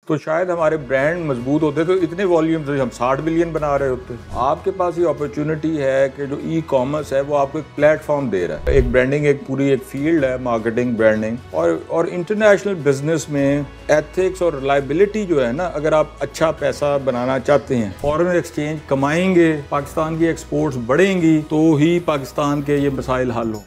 तो शायद हमारे ब्रांड मजबूत होते तो इतने वॉल्यूम से हम 60 बिलियन बना रहे होते। आपके पास ये अपॉर्चुनिटी है कि जो ई कॉमर्स है वो आपको एक प्लेटफॉर्म दे रहा है। एक ब्रांडिंग एक पूरी एक फील्ड है, मार्केटिंग ब्रांडिंग और इंटरनेशनल बिजनेस में एथिक्स और रिलायबिलिटी जो है ना, अगर आप अच्छा पैसा बनाना चाहते हैं, फॉरेन एक्सचेंज कमाएंगे, पाकिस्तान की एक्सपोर्ट्स बढ़ेंगी तो ही पाकिस्तान के ये मसाइल हल हो।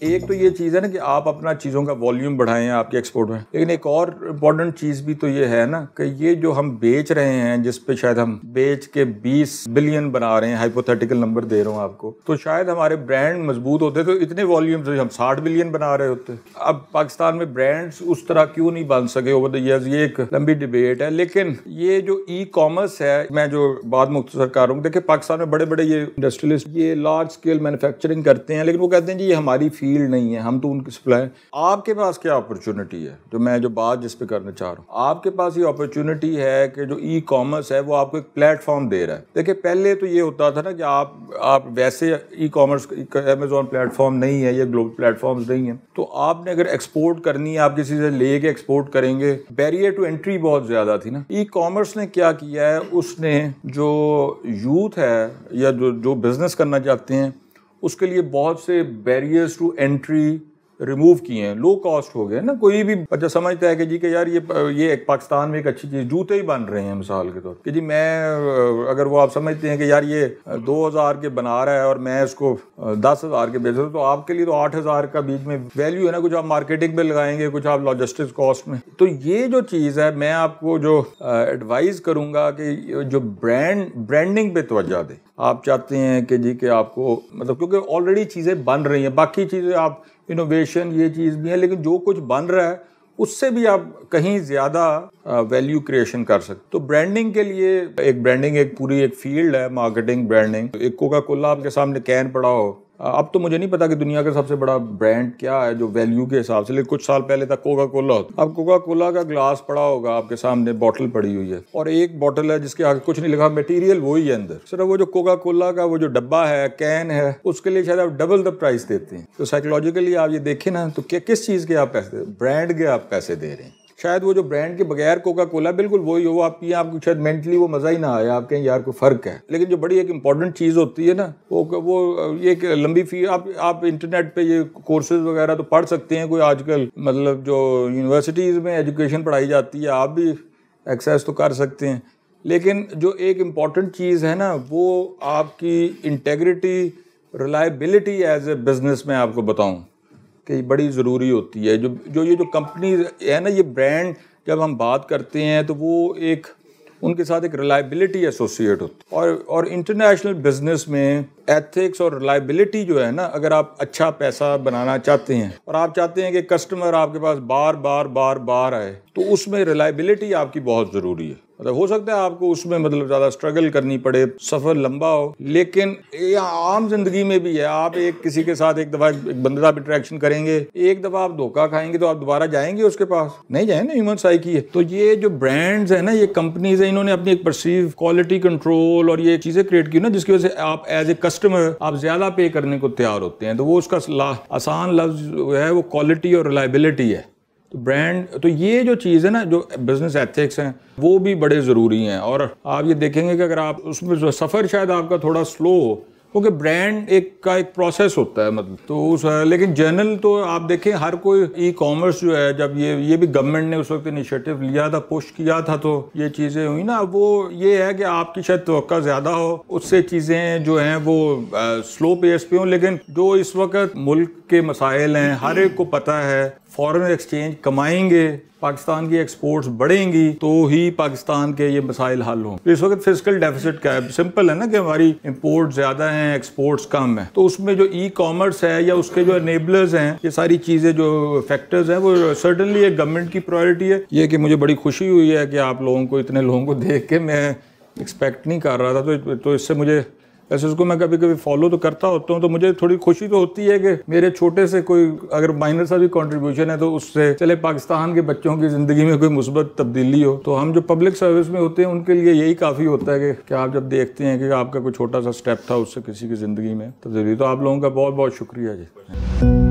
एक तो ये चीज़ है ना कि आप अपना चीज़ों का वॉल्यूम बढ़ाएं आपके एक्सपोर्ट में, लेकिन एक और इम्पॉर्टेंट चीज़ भी तो ये है ना कि ये जो हम बेच रहे हैं, जिस पे शायद हम बेच के 20 बिलियन बना रहे हैं, हाइपोथेटिकल नंबर दे रहा हूँ आपको, तो शायद हमारे ब्रांड मजबूत होते तो इतने वॉल्यूम से हम 60 बिलियन बना रहे होते। अब पाकिस्तान में ब्रांड्स उस तरह क्यों नहीं बन सके ओवर द ईयर्स, ये एक लंबी डिबेट है। लेकिन ये जो ई कॉमर्स है, मैं जो बात मुख्तसर कर रहा हूँ, देखिए पाकिस्तान में बड़े बड़े ये इंडस्ट्रियलिस्ट ये लार्ज स्केल मैन्युफैक्चरिंग करते हैं, लेकिन वो कहते हैं जी ये हमारी फील्ड नहीं है, हम तो उनकी सप्लाई। आपके पास क्या अपॉर्चुनिटी है, जो बात जिस पे करना चाह रहा हूँ, आपके पास ये अपॉर्चुनिटी है कि जो ई कॉमर्स है वो आपको एक प्लेटफॉर्म दे रहा है। देखिए पहले तो ये होता था ना कि आप वैसे ई कॉमर्स अमेज़ॉन प्लेटफॉर्म नहीं है, ये ग्लोबल प्लेटफॉर्म्स नहीं है, तो आपने अगर एक्सपोर्ट करनी है, आप किसी से ले के एक्सपोर्ट करेंगे, बैरियर टू एंट्री बहुत ज्यादा थी ना। ई कॉमर्स ने क्या किया है, उसने जो यूथ है या जो बिजनेस करना चाहते हैं उसके लिए बहुत से बैरियर्स टू एंट्री रिमूव किए हैं, लो कॉस्ट हो गए ना। कोई भी बच्चा समझता है कि जी कि यार ये एक पाकिस्तान में एक अच्छी चीज़, जूते ही बन रहे हैं मिसाल के तौर कि जी मैं अगर वो आप समझते हैं कि यार ये 2000 के बना रहा है और मैं इसको 10,000 के बेच रहा हूँ, तो आपके लिए तो 8,000 का बीच में वैल्यू है ना। कुछ आप मार्केटिंग में लगाएंगे, कुछ आप लॉजिस्टिक्स कॉस्ट में। तो ये जो चीज़ है, मैं आपको जो एडवाइस करूँगा कि जो ब्रांडिंग पे तवज्जो दें। आप चाहते हैं कि जी कि आपको मतलब, क्योंकि ऑलरेडी चीज़ें बन रही हैं, बाकी चीज़ें आप इनोवेशन ये चीज़ भी है, लेकिन जो कुछ बन रहा है उससे भी आप कहीं ज़्यादा वैल्यू क्रिएशन कर सकते। तो ब्रांडिंग के लिए एक पूरी एक फील्ड है, मार्केटिंग ब्रांडिंग। एक कोका कोला आपके सामने कैन पड़ा हो, अब तो मुझे नहीं पता कि दुनिया का सबसे बड़ा ब्रांड क्या है जो वैल्यू के हिसाब से, लेकिन कुछ साल पहले तक कोका कोला होता। अब कोका कोला का ग्लास पड़ा होगा आपके सामने, बॉटल पड़ी हुई है और एक बॉटल है जिसके आगे कुछ नहीं लिखा, मटेरियल वही है अंदर। सिर्फ वो जो कोका कोला का वो जो डब्बा है, कैन है, उसके लिए शायद आप डबल द प्राइस देते हैं। तो साइकोलॉजिकली आप ये देखें ना, तो किस चीज़ के आप पैसे, ब्रांड के आप पैसे दे रहे हैं। शायद वो जो ब्रांड के बगैर कोका कोला बिल्कुल वही हो, आप पिए, आपको शायद मेंटली वो मज़ा ही ना आए, आप कहें यार कोई फ़र्क है। लेकिन जो बड़ी एक इंपॉर्टेंट चीज़ होती है ना, वो ये एक लंबी फी, आप इंटरनेट पे ये कोर्सेज वगैरह तो पढ़ सकते हैं, कोई आजकल मतलब जो यूनिवर्सिटीज़ में एजुकेशन पढ़ाई जाती है आप भी एक्सेस तो कर सकते हैं। लेकिन जो एक इम्पॉर्टेंट चीज़ है ना, वो आपकी integrity, reliability as a business में आपको बताऊँ कि बड़ी ज़रूरी होती है। जो कंपनी है ना, ये ब्रांड जब हम बात करते हैं तो वो एक उनके साथ एक रिलायबिलिटी एसोसिएट होती है। और इंटरनेशनल बिजनेस में एथिक्स और रिलायबिलिटी जो है ना, अगर आप अच्छा पैसा बनाना चाहते हैं और आप चाहते हैं कि कस्टमर आपके पास बार बार आए, तो उसमें रिलायबिलिटी आपकी बहुत ज़रूरी है। मतलब हो सकता है आपको उसमें मतलब ज़्यादा स्ट्रगल करनी पड़े, सफ़र लंबा हो, लेकिन ये आम जिंदगी में भी है। आप किसी के साथ एक दफ़ा एक बंदे आप इंटरेक्शन करेंगे, एक दफ़ा आप धोखा खाएंगे तो आप दोबारा जाएंगे उसके पास? नहीं जाए ना, ह्यूमन साइकी है। तो ये जो ब्रांड्स है ना, ये कंपनीज है, इन्होंने अपनी एक परसीव क्वालिटी कंट्रोल और ये चीज़ें क्रिएट की ना, जिसकी वजह से आप एज ए कस्टमर आप ज़्यादा पे करने को तैयार होते हैं। तो वो उसका आसान लफ्ज़ है वो क्वालिटी और रिलायबिलिटी है। तो ब्रांड, तो ये जो चीज़ है ना, जो बिजनेस एथिक्स हैं वो भी बड़े ज़रूरी हैं। और आप ये देखेंगे कि अगर आप उसमें जो सफ़र शायद आपका थोड़ा स्लो हो, क्योंकि ब्रांड का एक प्रोसेस होता है, मतलब तो लेकिन जनरल तो आप देखें हर कोई ई कॉमर्स जो है, जब ये भी गवर्नमेंट ने उस वक्त इनिशिएटिव लिया था, पुश किया था, तो ये चीज़ें हुई ना। वो ये है कि आपकी शायद तवक्का ज़्यादा हो, उससे चीज़ें जो हैं वो स्लो पेस पे हों। लेकिन जो इस वक्त मुल्क के मसाइल हैं, हर एक को पता है, फॉरेन एक्सचेंज कमाएंगे, पाकिस्तान की एक्सपोर्ट्स बढ़ेंगी तो ही पाकिस्तान के ये मसाइल हल हों। तो इस वक्त फिजिकल डेफिसिट क्या है? सिंपल है ना कि हमारी इंपोर्ट ज़्यादा हैं, एक्सपोर्ट्स कम है। तो उसमें जो ई कॉमर्स है या उसके जो एनेबलर्स हैं, ये सारी चीज़ें जो फैक्टर्स हैं, वो सर्टनली एक गवर्नमेंट की प्रायोरिटी है। ये कि मुझे बड़ी खुशी हुई है कि आप लोगों को, इतने लोगों को देख के मैं एक्सपेक्ट नहीं कर रहा था, तो इससे मुझे, ऐसे उसको मैं कभी कभी फॉलो तो करता होता हूँ, तो मुझे थोड़ी खुशी तो होती है कि मेरे छोटे से कोई अगर माइनर सा भी कंट्रीब्यूशन है तो उससे चले पाकिस्तान के बच्चों की ज़िंदगी में कोई मुस्बत तब्दीली हो। तो हम जो पब्लिक सर्विस में होते हैं उनके लिए यही काफ़ी होता है कि आप जब देखते हैं कि आपका कोई छोटा सा स्टेप था, उससे किसी की ज़िंदगी में तब्दीली। तो आप लोगों का बहुत बहुत शुक्रिया जी।